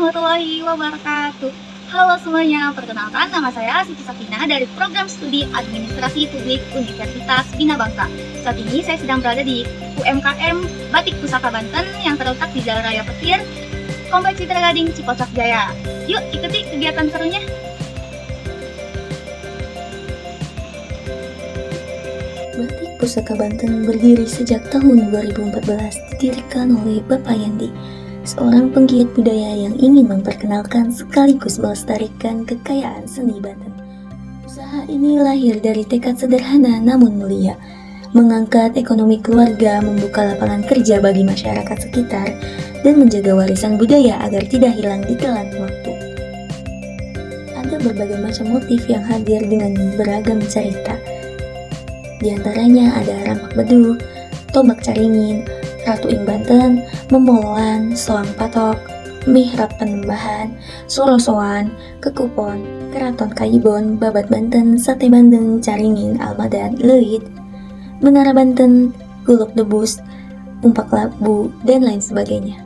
warahmatullahi wabarakatuh. Halo semuanya, perkenalkan nama saya Siti Safina dari Program Studi Administrasi Publik Universitas Bina Bangsa. Saat ini saya sedang berada di UMKM Batik Pusaka Banten yang terletak di Jalan Raya Petir, Kompleks Citra Gading, Cipocok Jaya. Yuk ikuti kegiatan serunya. Batik Pusaka Banten berdiri sejak tahun 2014, didirikan oleh Bapak Yandi, seorang penggiat budaya yang ingin memperkenalkan sekaligus melestarikan kekayaan seni Banten. Usaha ini lahir dari tekad sederhana namun mulia, mengangkat ekonomi keluarga, membuka lapangan kerja bagi masyarakat sekitar, dan menjaga warisan budaya agar tidak hilang di telan waktu. Ada berbagai macam motif yang hadir dengan beragam cerita. Di antaranya ada rampak beduk, tombak caringin, ratu ing Banten, memoloan, soang patok, mihrab penembahan, sorosoan, kekupon, keraton Kayibon, babat Banten, sate bandeng, caringin, almadan, leuit, menara Banten, guluk debus, umpak labu, dan lain sebagainya.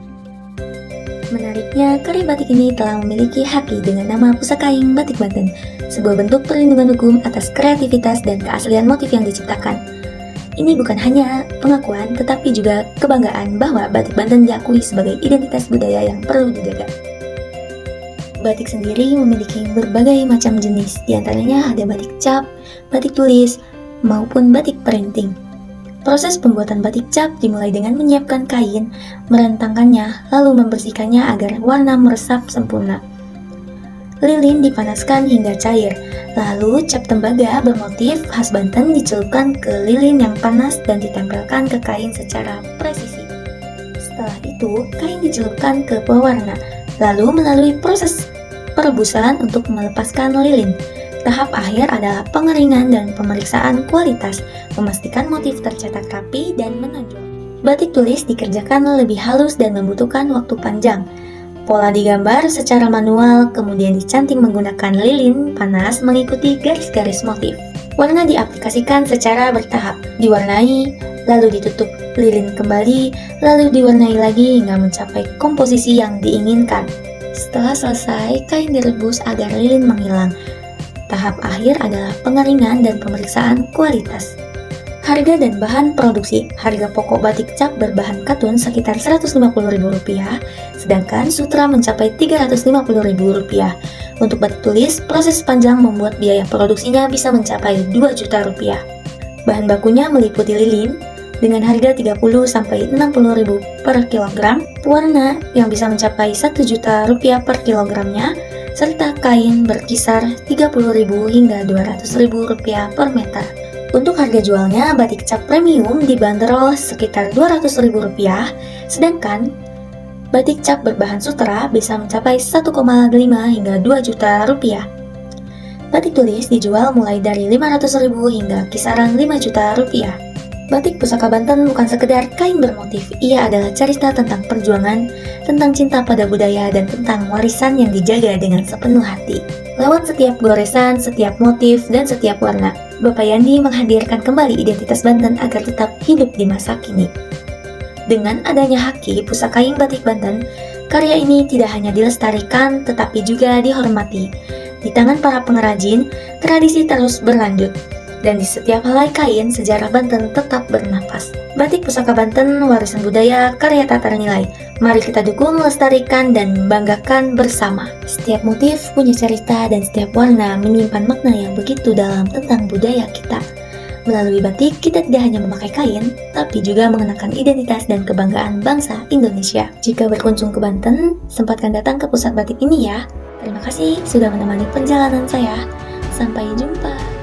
Menariknya, karya batik ini telah memiliki haki dengan nama Pusakaing Batik Banten, sebuah bentuk perlindungan hukum atas kreativitas dan keaslian motif yang diciptakan. Ini bukan hanya pengakuan, tetapi juga kebanggaan bahwa batik Banten diakui sebagai identitas budaya yang perlu dijaga. Batik sendiri memiliki berbagai macam jenis, diantaranya ada batik cap, batik tulis, maupun batik printing. Proses pembuatan batik cap dimulai dengan menyiapkan kain, merentangkannya, lalu membersihkannya agar warna meresap sempurna. Lilin dipanaskan hingga cair, lalu cap tembaga bermotif khas Banten dicelupkan ke lilin yang panas dan ditempelkan ke kain secara presisi. Setelah itu, kain dicelupkan ke pewarna, lalu melalui proses perebusan untuk melepaskan lilin. Tahap akhir adalah pengeringan dan pemeriksaan kualitas, memastikan motif tercetak rapi dan menonjol. Batik tulis dikerjakan lebih halus dan membutuhkan waktu panjang. Pola digambar secara manual, kemudian dicanting menggunakan lilin panas mengikuti garis-garis motif. Warna diaplikasikan secara bertahap, diwarnai, lalu ditutup lilin kembali, lalu diwarnai lagi hingga mencapai komposisi yang diinginkan. Setelah selesai, kain direbus agar lilin menghilang. Tahap akhir adalah pengeringan dan pemeriksaan kualitas. Harga dan bahan produksi. Harga pokok batik cap berbahan katun sekitar Rp150.000, sedangkan sutra mencapai Rp350.000. Untuk batik tulis, proses panjang membuat biaya produksinya bisa mencapai Rp2 juta. Bahan bakunya meliputi lilin dengan harga Rp30.000–Rp60.000 per kilogram, warna yang bisa mencapai Rp1 juta per kilogramnya, serta kain berkisar Rp30.000 hingga Rp200.000 per meter. Untuk harga jualnya, batik cap premium dibanderol sekitar Rp200.000, sedangkan batik cap berbahan sutra bisa mencapai Rp1,5 hingga Rp2 juta. Batik tulis dijual mulai dari Rp500.000 hingga kisaran Rp5 juta. Batik Pusaka Banten bukan sekedar kain bermotif, ia adalah cerita tentang perjuangan, tentang cinta pada budaya, dan tentang warisan yang dijaga dengan sepenuh hati. Lewat setiap goresan, setiap motif, dan setiap warna, Bapak Yandi menghadirkan kembali identitas Banten agar tetap hidup di masa kini. Dengan adanya haki Pusakaing Batik Banten, karya ini tidak hanya dilestarikan tetapi juga dihormati. Di tangan para pengrajin, tradisi terus berlanjut. Dan di setiap helai kain, sejarah Banten tetap bernapas. Batik Pusaka Banten, warisan budaya, karya tak ternilai. Mari kita dukung, melestarikan, dan banggakan bersama. Setiap motif punya cerita dan setiap warna menyimpan makna yang begitu dalam tentang budaya kita. Melalui batik, kita tidak hanya memakai kain, tapi juga mengenakan identitas dan kebanggaan bangsa Indonesia. Jika berkunjung ke Banten, sempatkan datang ke pusat batik ini ya. Terima kasih sudah menemani perjalanan saya. Sampai jumpa.